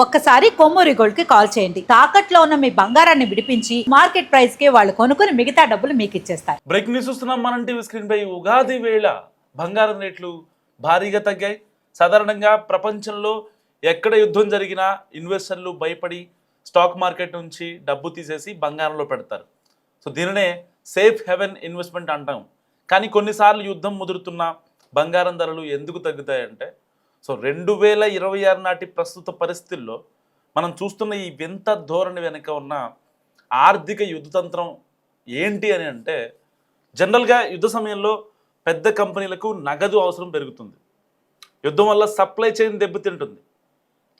ఒక్కసారి కొమ్మూరి గోల్డ్ కి కాల్ చేయండి. తాకట్లో ఉన్న మీ బంగారాన్ని విడిపించి మార్కెట్ ప్రైస్ కి వాళ్ళు కొనుక్కుని మిగతా డబ్బులు మీకు ఇచ్చేస్తారు. బ్రేక్ న్యూస్ చూస్తున్నాం మనం టీవీ స్క్రీన్ పై. ఉగాది వేళ బంగారం రేట్లు భారీగా తగ్గాయి. సాధారణంగా ప్రపంచంలో ఎక్కడ యుద్ధం జరిగినా ఇన్వెస్టర్లు భయపడి స్టాక్ మార్కెట్ నుంచి డబ్బు తీసేసి బంగారంలో పెడతారు. సో దీనినే సేఫ్ హెవెన్ ఇన్వెస్ట్మెంట్ అంటాం. కానీ కొన్నిసార్లు యుద్ధం ముదురుతున్న బంగారం ధరలు ఎందుకు తగ్గుతాయంటే, సో 2026 నాటి ప్రస్తుత పరిస్థితుల్లో మనం చూస్తున్న ఈ వింత ధోరణి వెనుక ఉన్న ఆర్థిక యుద్ధతంత్రం ఏంటి అని అంటే, జనరల్గా యుద్ధ సమయంలో పెద్ద కంపెనీలకు నగదు అవసరం పెరుగుతుంది. యుద్ధం వల్ల సప్లై చైన్ దెబ్బతింటుంది.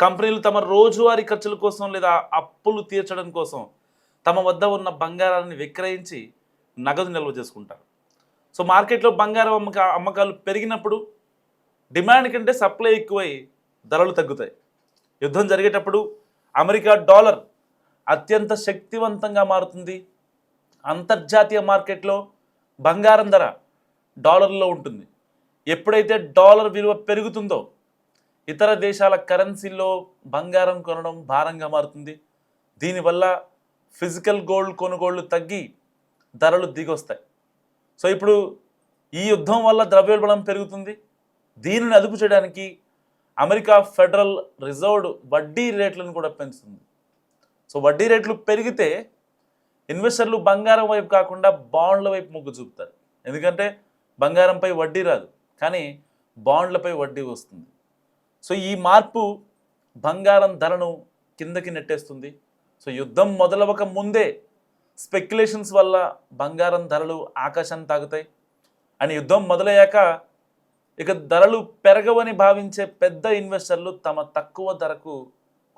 కంపెనీలు తమ రోజువారీ ఖర్చుల కోసం లేదా అప్పులు తీర్చడం కోసం తమ వద్ద ఉన్న బంగారాన్ని విక్రయించి నగదు నిల్వ చేసుకుంటారు. సో మార్కెట్లో బంగారం అమ్మకాలు పెరిగినప్పుడు డిమాండ్ కంటే సప్లై ఎక్కువై ధరలు తగ్గుతాయి. యుద్ధం జరిగేటప్పుడు అమెరికా డాలర్ అత్యంత శక్తివంతంగా మారుతుంది. అంతర్జాతీయ మార్కెట్లో బంగారం ధర డాలర్లో ఉంటుంది. ఎప్పుడైతే డాలర్ విలువ పెరుగుతుందో ఇతర దేశాల కరెన్సీల్లో బంగారం కొనడం భారంగా మారుతుంది. దీనివల్ల ఫిజికల్ గోల్డ్ కొనుగోళ్లు తగ్గి ధరలు దిగొస్తాయి. సో ఇప్పుడు ఈ యుద్ధం వల్ల ద్రవ్యోల్బణం పెరుగుతుంది. దీనిని అదుపు చేయడానికి అమెరికా ఫెడరల్ రిజర్వ్ వడ్డీ రేట్లను కూడా పెంచుతుంది. సో వడ్డీ రేట్లు పెరిగితే ఇన్వెస్టర్లు బంగారం వైపు కాకుండా బాండ్ల వైపు మొగ్గు చూపుతారు. ఎందుకంటే బంగారంపై వడ్డీ రాదు, కానీ బాండ్లపై వడ్డీ వస్తుంది. సో ఈ మార్పు బంగారం ధరను కిందకి నెట్టేస్తుంది. సో యుద్ధం మొదలవక ముందే స్పెక్యులేషన్స్ వల్ల బంగారం ధరలు ఆకాశాన్ని తాగుతాయి. అని యుద్ధం మొదలయ్యాక ఇక ధరలు పెరగవని భావించే పెద్ద ఇన్వెస్టర్లు తమ తక్కువ ధరకు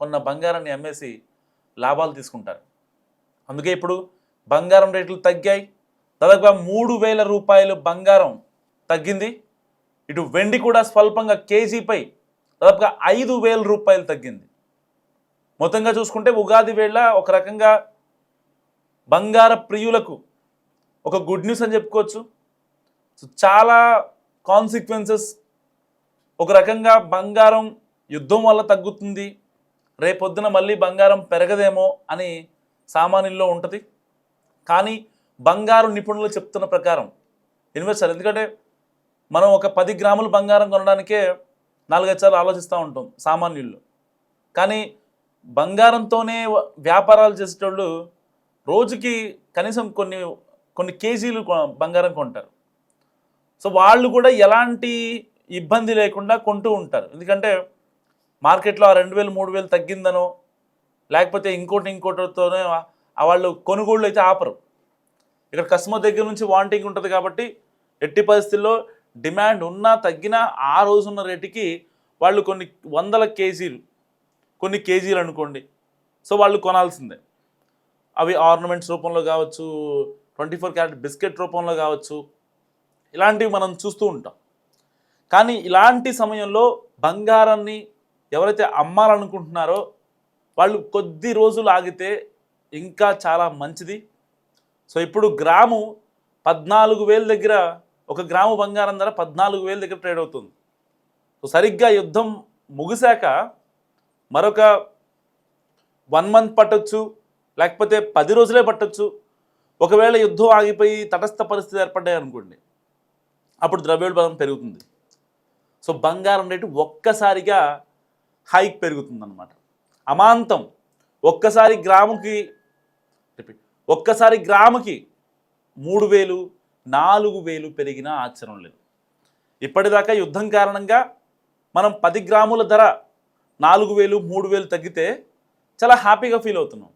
కొన్న బంగారాన్ని అమ్మేసి లాభాలు తీసుకుంటారు. అందుకే ఇప్పుడు బంగారం రేట్లు తగ్గాయి. దాదాపుగా 3,000 రూపాయలు బంగారం తగ్గింది. ఇటు వెండి కూడా స్వల్పంగా కేజీపై దాదాపుగా 5,000 రూపాయలు తగ్గింది. మొత్తంగా చూసుకుంటే ఉగాది వేళ ఒక రకంగా బంగార ప్రియులకు ఒక గుడ్ న్యూస్ అని చెప్పుకోవచ్చు. సో చాలా కాన్సిక్వెన్సెస్, ఒక రకంగా బంగారం యుద్ధం వల్ల తగ్గుతుంది, రేపొద్దున మళ్ళీ బంగారం పెరగదేమో అని సామాన్యుల్లో ఉంటుంది. కానీ బంగారు నిపుణులు చెప్తున్న ప్రకారం ఇన్వెస్టర్, ఎందుకంటే మనం ఒక 10 గ్రాములు బంగారం కొనడానికే 4-5 సార్లు ఆలోచిస్తూ ఉంటాం సామాన్యుల్లో. కానీ బంగారంతోనే వ్యాపారాలు చేసేటోళ్ళు రోజుకి కనీసం కొన్ని కేజీలు బంగారం కొంటారు. సో వాళ్ళు కూడా ఎలాంటి ఇబ్బంది లేకుండా కొంటూ ఉంటారు. ఎందుకంటే మార్కెట్లో ఆ 2,000-3,000 తగ్గిందనో లేకపోతే ఇంకోటితోనే వాళ్ళు కొనుగోళ్ళు అయితే ఆపరు. ఇక్కడ కస్టమర్ దగ్గర నుంచి వాంటింగ్ ఉంటుంది కాబట్టి ఎట్టి పరిస్థితుల్లో డిమాండ్ ఉన్నా తగ్గినా ఆ రోజున్న రేటుకి వాళ్ళు కొన్ని వందల కేజీలు, కొన్ని కేజీలు అనుకోండి, సో వాళ్ళు కొనాల్సిందే. అవి ఆర్నమెంట్స్ రూపంలో కావచ్చు, 24 క్యారెట్ బిస్కెట్ రూపంలో కావచ్చు, ఇలాంటివి మనం చూస్తూ ఉంటాం. కానీ ఇలాంటి సమయంలో బంగారాన్ని ఎవరైతే అమ్మాలనుకుంటున్నారో వాళ్ళు కొద్ది రోజులు ఆగితే ఇంకా చాలా మంచిది. సో ఇప్పుడు గ్రాము 14,000 దగ్గర, ఒక గ్రాము బంగారం ధర 14,000 దగ్గర ట్రేడ్ అవుతుంది. సో సరిగ్గా యుద్ధం ముగిశాక మరొక 1 మంత్ పట్టొచ్చు, లేకపోతే 10 రోజులే పట్టొచ్చు. ఒకవేళ యుద్ధం ఆగిపోయి తటస్థ పరిస్థితి ఏర్పడ్డాయి అనుకోండి, అప్పుడు ద్రవ్యోల్బణం పెరుగుతుంది. సో బంగారం రేటు ఒక్కసారిగా హైక్ పెరుగుతుంది అన్నమాట, అమాంతం. ఒక్కసారి గ్రాముకి 3,000, 4,000 పెరిగినా ఆశ్చర్యం లేదు. ఇప్పటిదాకా యుద్ధం కారణంగా మనం 10 గ్రాముల ధర 4,000, 3,000 తగ్గితే చాలా హ్యాపీగా ఫీల్ అవుతున్నాం.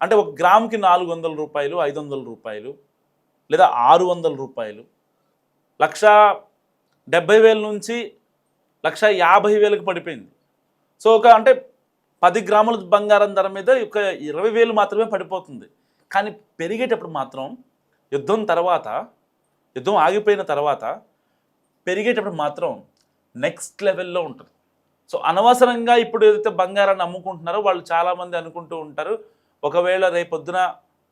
అంటే ఒక గ్రాముకి 400 రూపాయలు, 500 రూపాయలు లేదా 600 రూపాయలు, 1,70,000 నుంచి 1,50,000కి పడిపోయింది. సో అంటే 10 గ్రాముల బంగారం ధర మీద ఒక 20,000 మాత్రమే పడిపోతుంది. కానీ పెరిగేటప్పుడు మాత్రం యుద్ధం ఆగిపోయిన తర్వాత పెరిగేటప్పుడు మాత్రం నెక్స్ట్ లెవెల్లో ఉంటుంది. సో అనవసరంగా ఇప్పుడు ఏదైతే బంగారాన్ని అమ్ముకుంటున్నారో వాళ్ళు చాలామంది అనుకుంటూ ఉంటారు, ఒకవేళ రేపొద్దున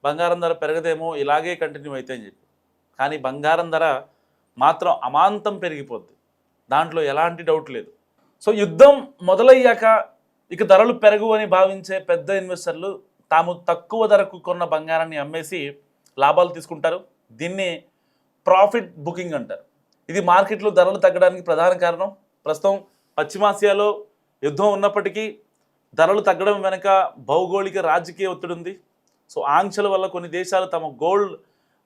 బంగారం ధర పెరగదేమో, ఇలాగే కంటిన్యూ అయితే అని చెప్పి. కానీ బంగారం ధర మాత్రం అమాంతం పెరిగిపోద్ది, దాంట్లో ఎలాంటి డౌట్ లేదు. సో యుద్ధం మొదలయ్యాక ఇక ధరలు పెరుగు అని భావించే పెద్ద ఇన్వెస్టర్లు తాము తక్కువ ధరకు కొన్న బంగారాన్ని అమ్మేసి లాభాలు తీసుకుంటారు. దీన్ని ప్రాఫిట్ బుకింగ్ అంటారు. ఇది మార్కెట్లో ధరలు తగ్గడానికి ప్రధాన కారణం. ప్రస్తుతం పశ్చిమాసియాలో యుద్ధం ఉన్నప్పటికీ ధరలు తగ్గడం వెనుక భౌగోళిక రాజకీయ ఒత్తిడి ఉంది. సో ఆంక్షల వల్ల కొన్ని దేశాలు తమ గోల్డ్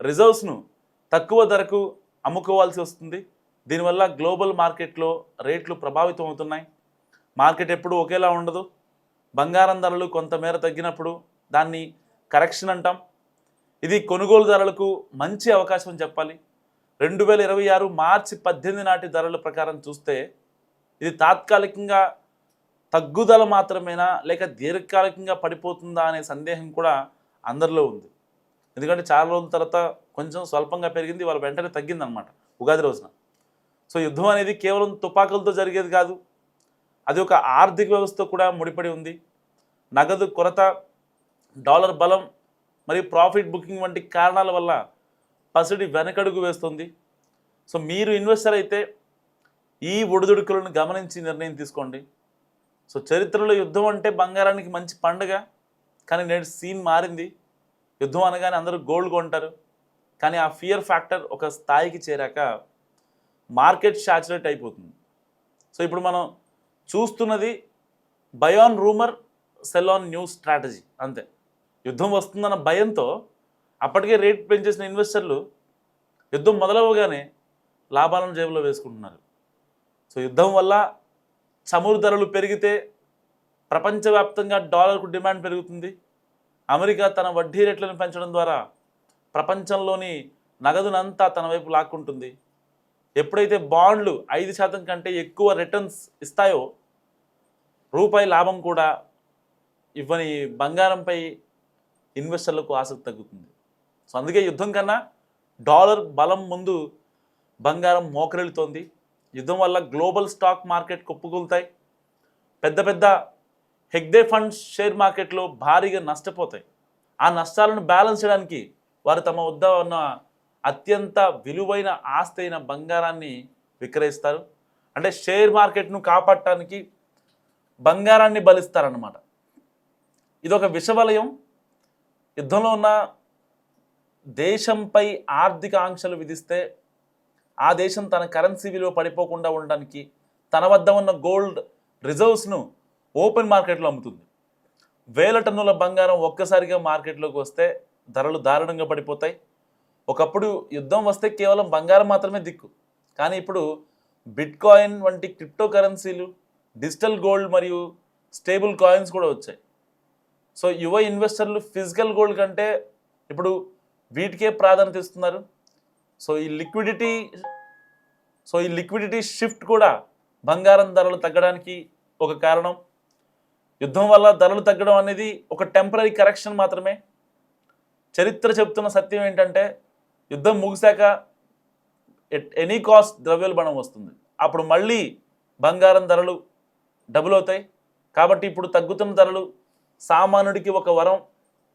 రిజర్వ్స్ను తక్కువ ధరకు అమ్ముకోవాల్సి వస్తుంది. దీనివల్ల గ్లోబల్ మార్కెట్లో రేట్లు ప్రభావితం అవుతున్నాయి. మార్కెట్ ఎప్పుడూ ఒకేలా ఉండదు. బంగారం ధరలు కొంతమేర తగ్గినప్పుడు దాన్ని కరెక్షన్ అంటాం. ఇది కొనుగోలుదారులకు మంచి అవకాశం అని చెప్పాలి. 2026 మార్చి 18 నాటి ధరల ప్రకారం చూస్తే ఇది తాత్కాలికంగా తగ్గుదల మాత్రమేనా లేక దీర్ఘకాలికంగా పడిపోతుందా అనే సందేహం కూడా అందరిలో ఉంది. ఎందుకంటే చాలా రోజుల తర్వాత కొంచెం స్వల్పంగా పెరిగింది, వాళ్ళ వెంటనే తగ్గిందనమాట ఉగాది రోజున. సో యుద్ధం అనేది కేవలం తుపాకులతో జరిగేది కాదు, అది ఒక ఆర్థిక వ్యవస్థ కూడా ముడిపడి ఉంది. నగదు కొరత, డాలర్ బలం మరియు ప్రాఫిట్ బుకింగ్ వంటి కారణాల వల్ల పసిడి వెనకడుగు వేస్తుంది. సో మీరు ఇన్వెస్టర్ అయితే ఈ ఒడిదుడుకులను గమనించి నిర్ణయం తీసుకోండి. సో చరిత్రలో యుద్ధం అంటే బంగారానికి మంచి పండుగ, కానీ నేడు సీన్ మారింది. యుద్ధం అనగానే అందరూ గోల్డ్ కొంటారు, కానీ ఆ ఫియర్ ఫ్యాక్టర్ ఒక స్థాయికి చేరాక మార్కెట్ శాచురేట్ అయిపోతుంది. సో ఇప్పుడు మనం చూస్తున్నది by on rumour, cell on news strategy అంతే. యుద్ధం వస్తుందన్న భయంతో అప్పటికే రేట్ పెంచేసిన ఇన్వెస్టర్లు యుద్ధం మొదలవగానే లాభాలను జేబులో వేసుకుంటున్నారు. సో యుద్ధం వల్ల చమురు ధరలు పెరిగితే ప్రపంచవ్యాప్తంగా డాలర్కు డిమాండ్ పెరుగుతుంది. అమెరికా తన వడ్డీ రేట్లను పెంచడం ద్వారా ప్రపంచంలోని నగదునంతా తన వైపు లాక్కుంటుంది. ఎప్పుడైతే బాండ్లు 5% కంటే ఎక్కువ రిటర్న్స్ ఇస్తాయో రూపాయి లాభం కూడా ఇవ్వని బంగారంపై ఇన్వెస్టర్లకు ఆసక్తి తగ్గుతుంది. సో అందుకే యుద్ధం కన్నా డాలర్ బలం ముందు బంగారం మోకరిల్లుతోంది. యుద్ధం వల్ల గ్లోబల్ స్టాక్ మార్కెట్ కుప్పకూలుతాయి. పెద్ద పెద్ద హెగ్డే ఫండ్స్ షేర్ మార్కెట్లో భారీగా నష్టపోతాయి. ఆ నష్టాలను బ్యాలెన్స్ చేయడానికి వారు తమ వద్ద ఉన్న అత్యంత విలువైన ఆస్తి అయిన బంగారాన్ని విక్రయిస్తారు. అంటే షేర్ మార్కెట్ను కాపాడటానికి బంగారాన్ని బలిస్తారన్నమాట. ఇదొక విషవలయం. యుద్ధంలో ఉన్న దేశంపై ఆర్థిక ఆంక్షలు విధిస్తే ఆ దేశం తన కరెన్సీ విలువ పడిపోకుండా ఉండడానికి తన వద్ద ఉన్న గోల్డ్ రిజర్వ్స్ను ఓపెన్ మార్కెట్లో అమ్ముతుంది. 1000 టన్నుల బంగారం ఒక్కసారిగా మార్కెట్లోకి వస్తే ధరలు దారుణంగా పడిపోతాయి. ఒకప్పుడు యుద్ధం వస్తే కేవలం బంగారం మాత్రమే దిక్కు, కానీ ఇప్పుడు బిట్కాయిన్ వంటి క్రిప్టో కరెన్సీలు, డిజిటల్ గోల్డ్ మరియు స్టేబుల్ కాయిన్స్ కూడా వచ్చాయి. సో యువ ఇన్వెస్టర్లు ఫిజికల్ గోల్డ్ కంటే ఇప్పుడు వీటికే ప్రాధాన్యత ఇస్తున్నారు. సో ఈ లిక్విడిటీ షిఫ్ట్ కూడా బంగారం ధరలు తగ్గడానికి ఒక కారణం. యుద్ధం వల్ల ధరలు తగ్గడం అనేది ఒక టెంపరీ కరెక్షన్ మాత్రమే. చరిత్ర చెప్తున్న సత్యం ఏంటంటే యుద్ధం ముగిశాక ఎట్ ఎనీ కాస్ట్ ద్రవ్యోల్బణం వస్తుంది. అప్పుడు మళ్ళీ బంగారం ధరలు డబుల్ అవుతాయి. కాబట్టి ఇప్పుడు తగ్గుతున్న ధరలు సామాన్యుడికి ఒక వరం.